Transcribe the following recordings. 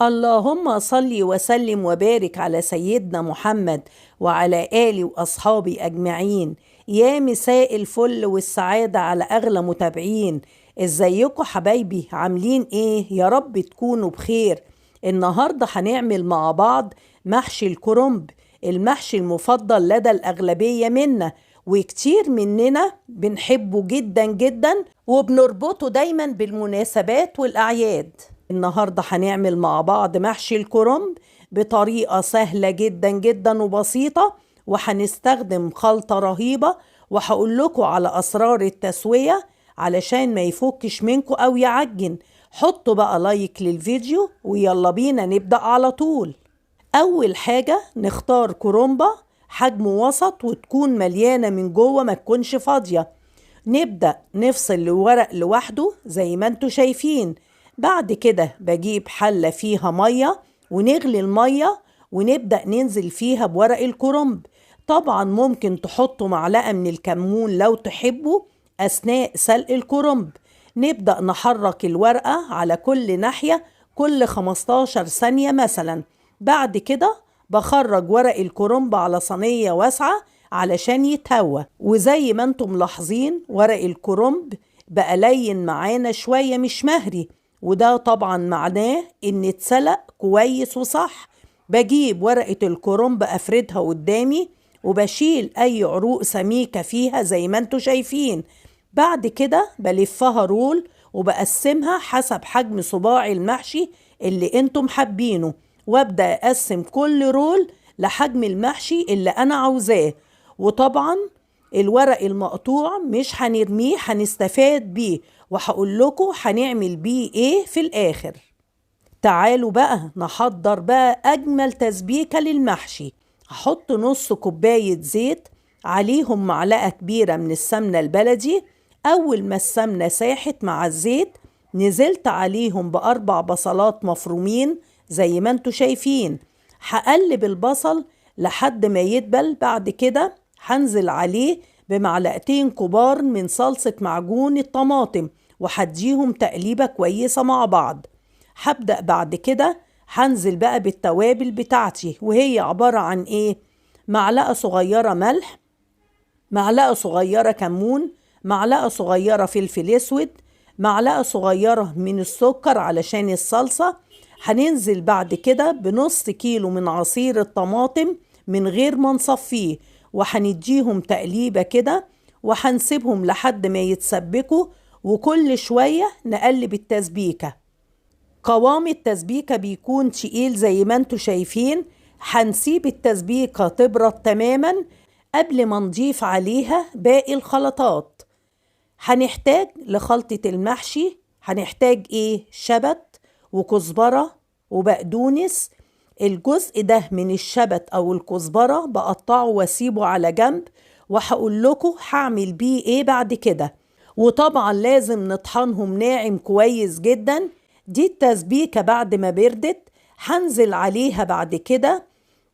اللهم صل وسلم وبارك على سيدنا محمد وعلى آله وأصحابه أجمعين. يا مساء الفل والسعادة على أغلى متابعين. ازيكم حبايبي؟ عاملين ايه؟ يا رب تكونوا بخير. النهاردة هنعمل مع بعض محشي الكرنب، المحشي المفضل لدى الأغلبية منا، وكتير مننا بنحبه جدا جدا وبنربطه دايما بالمناسبات والأعياد. النهاردة هنعمل مع بعض محشي الكرنب بطريقة سهلة جدا جدا وبسيطة، وهنستخدم خلطة رهيبة، وهقول لكم على أسرار التسوية علشان ما يفكش منكم أو يعجن. حطوا بقى لايك للفيديو ويلا بينا نبدأ على طول. أول حاجة نختار كرنبة حجم وسط وتكون مليانة من جوه، ما تكونش فاضية. نبدأ نفصل الورق لوحده زي ما انتوا شايفين. بعد كده بجيب حلة فيها مية ونغلي المية ونبدأ ننزل فيها بورق الكرنب. طبعا ممكن تحطوا معلقة من الكمون لو تحبوا أثناء سلق الكرنب. نبدأ نحرك الورقة على كل ناحية كل 15 ثانية مثلا. بعد كده بخرج ورق الكرنب على صينية واسعة علشان يتهوى، وزي ما انتم ملاحظين ورق الكرنب بقى لين معانا شوية مش مهري، وده طبعا معناه ان اتسلق كويس وصح. بجيب ورقة الكرنب افردها قدامي وبشيل اي عروق سميكة فيها زي ما انتم شايفين. بعد كده بلفها رول وبقسمها حسب حجم صباع المحشي اللي انتم حابينه، وابدأ اقسم كل رول لحجم المحشي اللي انا عاوزاه. وطبعا الورق المقطوع مش هنرميه، هنستفاد بيه، وهقول لكم هنعمل بيه ايه في الاخر. تعالوا بقى نحضر بقى اجمل تسبيكة للمحشي. هحط نص كوباية زيت، عليهم معلقة كبيرة من السمنة البلدي. اول ما السمنة ساحت مع الزيت نزلت عليهم بأربع بصلات مفرومين زي ما انتوا شايفين. هقلب البصل لحد ما يدبل. بعد كده هنزل عليه بمعلقتين كبار من صلصة معجون الطماطم وهديهم تقليبة كويسة مع بعض. هبدأ بعد كده هنزل بقى بالتوابل بتاعتي، وهي عبارة عن ايه؟ معلقة صغيرة ملح، معلقة صغيرة كمون، معلقة صغيرة فلفل اسود، معلقة صغيرة من السكر علشان الصلصة. هننزل بعد كده بنص كيلو من عصير الطماطم من غير ما نصفيه، وهنديهم تقليبة كده وهنسيبهم لحد ما يتسبكوا، وكل شوية نقلب التسبيكة. قوام التسبيكة بيكون تقيل زي ما انتوا شايفين. هنسيب التسبيكة تبرد تماما قبل ما نضيف عليها باقي الخلطات. هنحتاج لخلطة المحشي، هنحتاج ايه؟ شبت وكزبرة وبقدونس. الجزء ده من الشبت او الكزبرة بقطعه واسيبه على جنب، وهقول لكم هعمل بيه ايه بعد كده. وطبعا لازم نطحنهم ناعم كويس جدا. دي التسبيكة بعد ما بردت. هنزل عليها بعد كده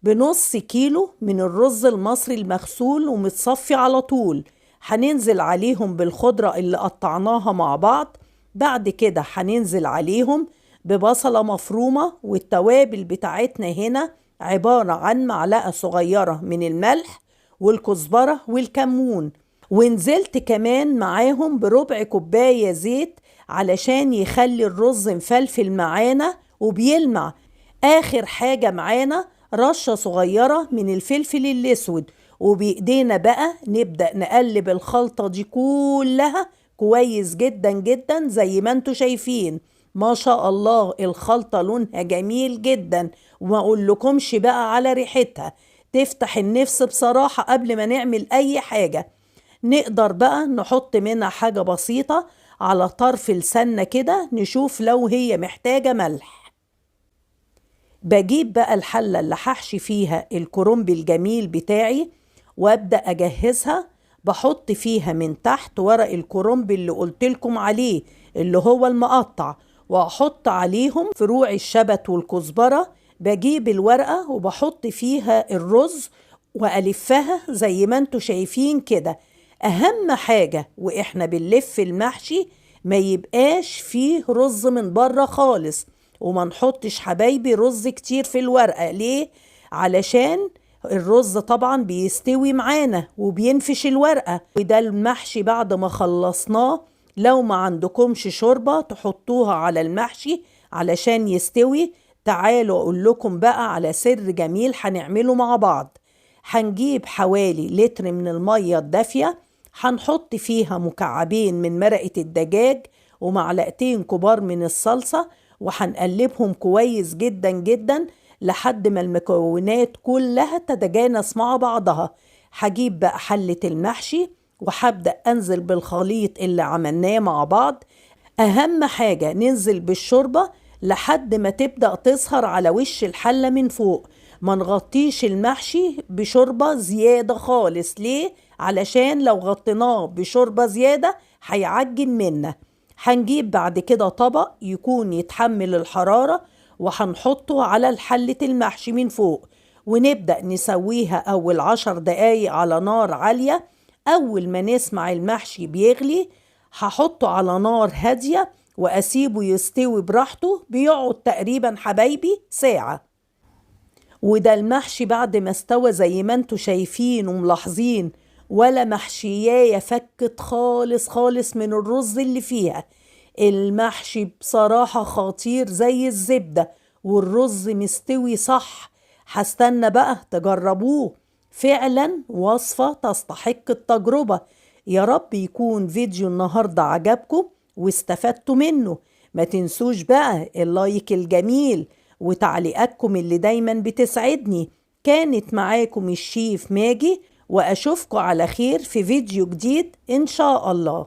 بنص كيلو من الرز المصري المغسول ومتصفي على طول. هننزل عليهم بالخضرة اللي قطعناها مع بعض. بعد كده هننزل عليهم ببصلة مفرومة، والتوابل بتاعتنا هنا عبارة عن معلقة صغيرة من الملح والكزبرة والكمون، ونزلت كمان معاهم بربع كوباية زيت علشان يخلي الرز مفلفل معانا وبيلمع. آخر حاجة معانا رشة صغيرة من الفلفل الأسود. وبإيدينا بقى نبدأ نقلب الخلطة دي كلها كويس جدا جدا زي ما انتوا شايفين. ما شاء الله الخلطة لونها جميل جدا، وما اقول لكمش بقى على ريحتها تفتح النفس بصراحة. قبل ما نعمل اي حاجة نقدر بقى نحط منها حاجة بسيطة على طرف السنة كده نشوف لو هي محتاجة ملح. بجيب بقى الحلة اللي هحشي فيها الكرنب الجميل بتاعي وابدأ اجهزها. بحط فيها من تحت ورق الكرنب اللي قلتلكم عليه اللي هو المقطع، واحط عليهم فروع الشبت والكزبرة. بجيب الورقة وبحط فيها الرز وألفها زي ما انتوا شايفين كده. أهم حاجة وإحنا بنلف المحشي ما يبقاش فيه رز من بره خالص، وما نحطش حبايبي رز كتير في الورقة. ليه؟ علشان الرز طبعا بيستوي معانا وبينفش الورقة. وده المحشي بعد ما خلصناه، لو ما عندكمش شوربة تحطوها على المحشي علشان يستوي. تعالوا اقول لكم بقى على سر جميل هنعمله مع بعض. هنجيب حوالي لتر من المية الدافية، هنحط فيها مكعبين من مرقة الدجاج ومعلقتين كبار من الصلصة، وهنقلبهم كويس جدا جدا لحد ما المكونات كلها تتجانس مع بعضها. هجيب بقى حلة المحشي وهبدأ أنزل بالخليط اللي عملناه مع بعض. أهم حاجة ننزل بالشوربة لحد ما تبدأ تظهر على وش الحلة من فوق. ما نغطيش المحشي بشوربة زيادة خالص. ليه؟ علشان لو غطيناه بشوربة زيادة هيعجن منا. هنجيب بعد كده طبق يكون يتحمل الحرارة وهنحطه على الحلة المحشي من فوق، ونبدأ نسويها أول 10 دقايق على نار عالية. أول ما نسمع المحشي بيغلي هحطه على نار هادية وأسيبه يستوي براحته. بيقعد تقريبا حبايبي ساعة. وده المحشي بعد ما استوى زي ما انتوا شايفين وملاحظين، ولا محشياية فكت خالص خالص من الرز اللي فيها. المحشي بصراحة خطير زي الزبدة، والرز مستوي صح. هستنى بقى تجربوه، فعلا وصفة تستحق التجربة. يا رب يكون فيديو النهاردة عجبكم واستفدتوا منه. ما تنسوش بقى اللايك الجميل وتعليقاتكم اللي دايما بتسعدني. كانت معاكم الشيف ماجي، وأشوفكم على خير في فيديو جديد إن شاء الله.